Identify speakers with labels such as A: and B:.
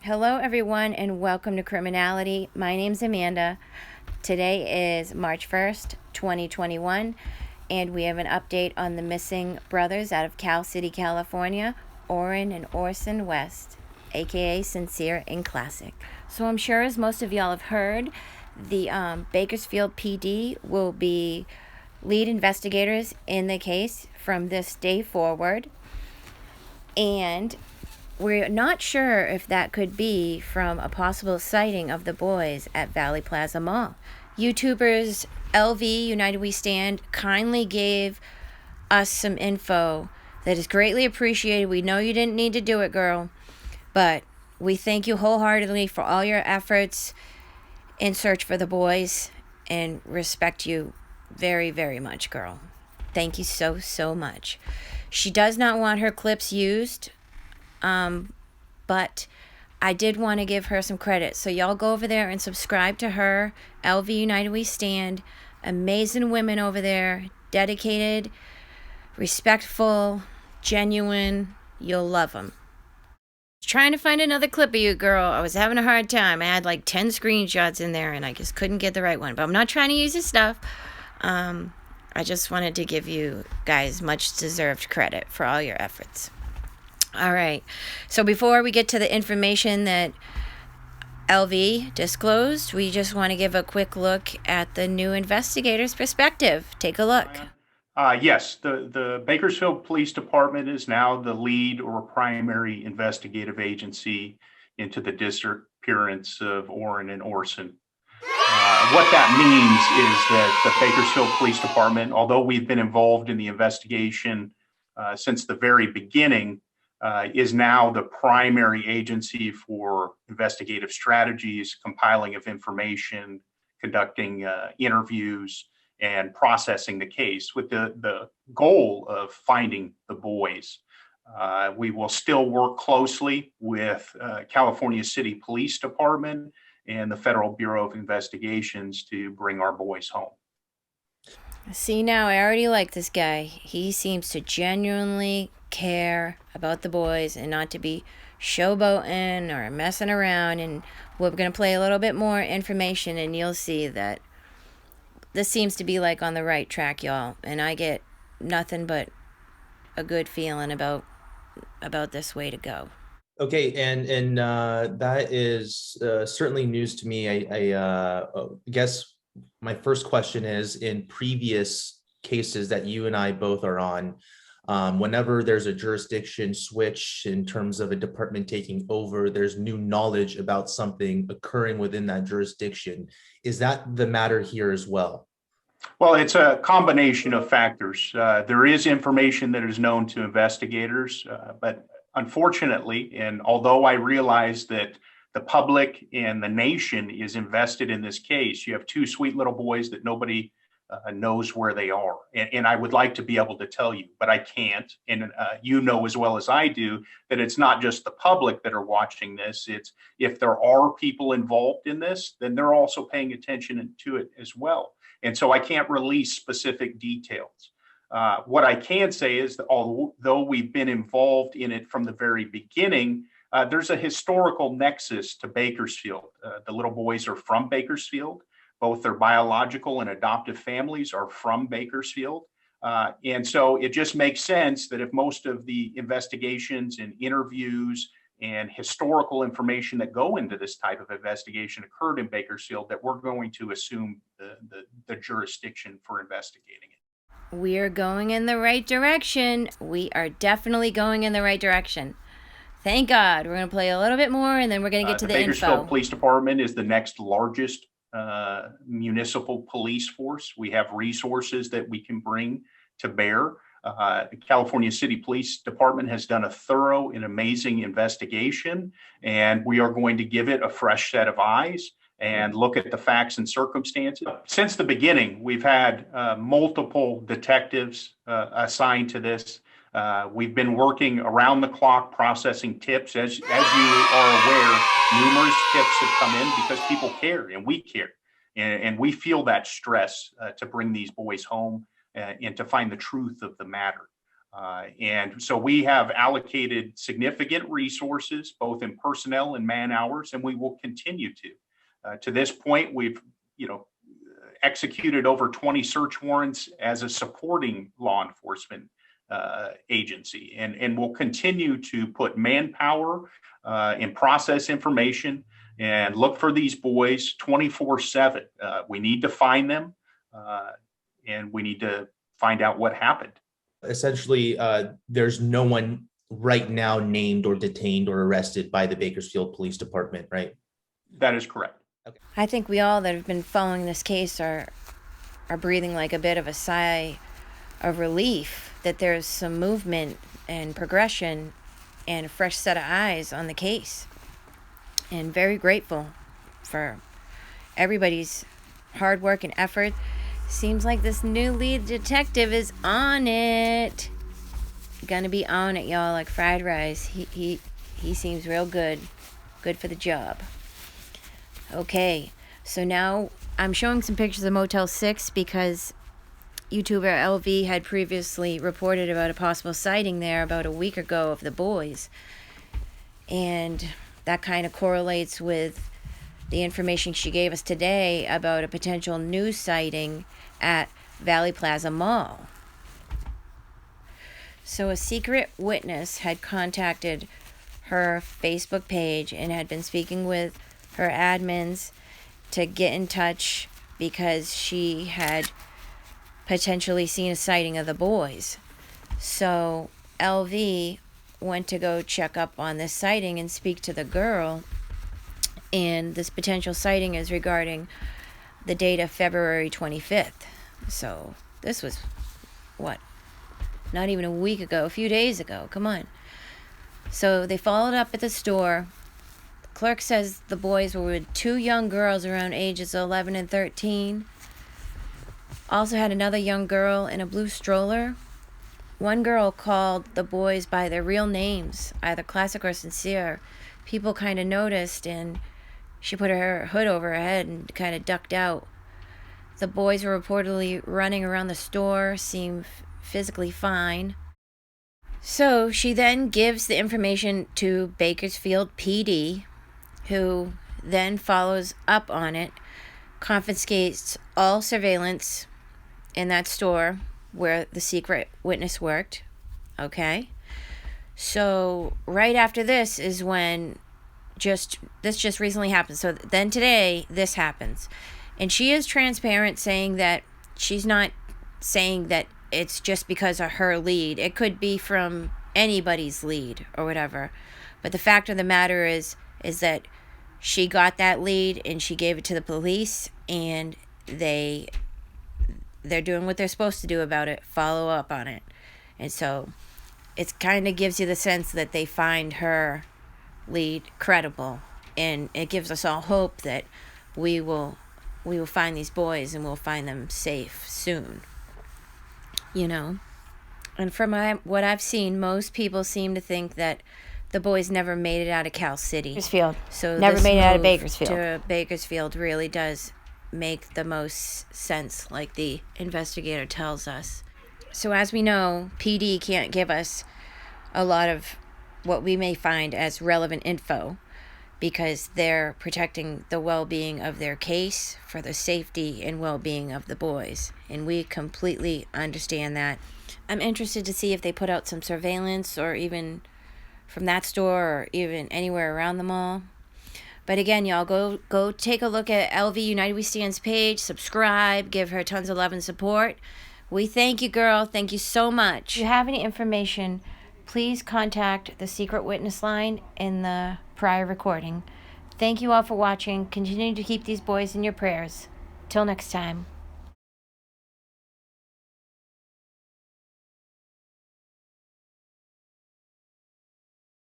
A: Hello, everyone, and welcome to Criminality. My name's Amanda. Today is March 1st, 2021, and we have an update on the missing brothers out of Cal City, California, Orrin and Orson West, aka Sincere and Classic. So, I'm sure, as most of y'all have heard, the Bakersfield PD will be lead investigators in the case from this day forward. And we're not sure if that could be from a possible sighting of the boys at Valley Plaza Mall. YouTubers LV United We Stand kindly gave us some info that is greatly appreciated. We know you didn't need to do it, girl, but we thank you wholeheartedly for all your efforts in search for the boys and respect you very, very much, girl. Thank you so, so much. She does not want her clips used, but I did want to give her some credit. So y'all go over there and subscribe to her, LV United We Stand. Amazing women over there, dedicated, respectful, genuine. You'll love them. Trying to find another clip of you, girl. I was having a hard time. I had like 10 screenshots in there and I just couldn't get the right one. But I'm not trying to use your stuff. I just wanted to give you guys much deserved credit for all your efforts. All right. So before we get to the information that LV disclosed, we just want to give a quick look at the new investigator's perspective. Take a look.
B: Yes, the Bakersfield Police Department is now the lead or primary investigative agency into the disappearance of Orrin and Orson. What that means is that the Bakersfield Police Department, although we've been involved in the investigation since the very beginning, is now the primary agency for investigative strategies, compiling of information, conducting interviews, and processing the case with the goal of finding the boys. We will still work closely with California City Police Department and the Federal Bureau of Investigations to bring our boys home.
A: See, now I already like this guy. He seems to genuinely care about the boys and not to be showboating or messing around. And we're going to play a little bit more information and you'll see that this seems to be like on the right track, y'all. And I get nothing but a good feeling about this way to go.
C: Okay, and that is certainly news to me. I guess my first question is, in previous cases that you and I both are on, whenever there's a jurisdiction switch in terms of a department taking over, there's new knowledge about something occurring within that jurisdiction. Is that the matter here as well?
B: Well, it's a combination of factors. There is information that is known to investigators, but unfortunately, and although I realize that the public and the nation is invested in this case, you have two sweet little boys that nobody knows where they are. And I would like to be able to tell you, but I can't. And you know as well as I do that it's not just the public that are watching this. It's if there are people involved in this, then they're also paying attention to it as well. And so I can't release specific details. What I can say is that although we've been involved in it from the very beginning, there's a historical nexus to Bakersfield. The little boys are from Bakersfield. Both their biological and adoptive families are from Bakersfield. And so it just makes sense that if most of the investigations and interviews and historical information that go into this type of investigation occurred in Bakersfield, that we're going to assume the jurisdiction for investigating it.
A: We're going in the right direction. We are definitely going in the right direction. Thank God. We're going to play a little bit more and then we're going to get to the
B: Bakersfield
A: info.
B: Police Department is the next largest municipal police force. We have resources that we can bring to bear. The California City Police Department has done a thorough and amazing investigation, and we are going to give it a fresh set of eyes and look at the facts and circumstances. Since the beginning, we've had multiple detectives assigned to this. We've been working around the clock processing tips. As you are aware, numerous tips have come in because people care and we care. And we feel that stress to bring these boys home and to find the truth of the matter. And so we have allocated significant resources, both in personnel and man hours, and we will continue to. To this point, we've, executed over 20 search warrants as a supporting law enforcement agency, and we'll continue to put manpower and process information and look for these boys 24/7. We need to find them, and we need to find out what happened.
C: Essentially, there's no one right now named or detained or arrested by the Bakersfield Police Department, right?
B: That is correct.
C: Okay.
A: I think we all that have been following this case are breathing like a bit of a sigh of relief that there's some movement and progression and a fresh set of eyes on the case. And very grateful for everybody's hard work and effort. Seems like this new lead detective is on it. Gonna be on it, y'all, like fried rice. He seems real good. Good for the job. Okay, so now I'm showing some pictures of Motel 6 because YouTuber LV had previously reported about a possible sighting there about a week ago of the boys. And that kind of correlates with the information she gave us today about a potential new sighting at Valley Plaza Mall. So a secret witness had contacted her Facebook page and had been speaking with her admins to get in touch because she had potentially seen a sighting of the boys. So LV went to go check up on this sighting and speak to the girl, and this potential sighting is regarding the date of February 25th. So this was, what, not even a week ago, a few days ago. Come on. So they followed up at the store. The clerk says the boys were with two young girls around ages 11 and 13. Also had another young girl in a blue stroller. One girl called the boys by their real names, either Classic or Sincere. People kind of noticed, and she put her hood over her head and kind of ducked out. The boys were reportedly running around the store, seemed physically fine. So she then gives the information to Bakersfield PD, who then follows up on it, confiscates all surveillance in that store where the secret witness worked. Okay. So right after this is when this just recently happened. So then today this happens. And she is transparent, saying that she's not saying that it's just because of her lead. It could be from anybody's lead or whatever. But the fact of the matter is that she got that lead and she gave it to the police, and they're doing what they're supposed to do about it, follow up on it. And so it kind of gives you the sense that they find her lead credible, and it gives us all hope that we will find these boys and we'll find them safe soon. And from what I've seen, most people seem to think that the boys never made it out of Cal City. Bakersfield. So Never this made it out of move Bakersfield. to Bakersfield really does make the most sense, like the investigator tells us. So as we know, PD can't give us a lot of what we may find as relevant info because they're protecting the well-being of their case for the safety and well-being of the boys. And we completely understand that. I'm interested to see if they put out some surveillance, or even from that store, or even anywhere around the mall. But again, y'all, go take a look at LV United We Stand's page, subscribe, give her tons of love and support. We thank you, girl. Thank you so much. If you have any information, please contact the secret witness line in the prior recording. Thank you all for watching. Continue to keep these boys in your prayers. Till next time.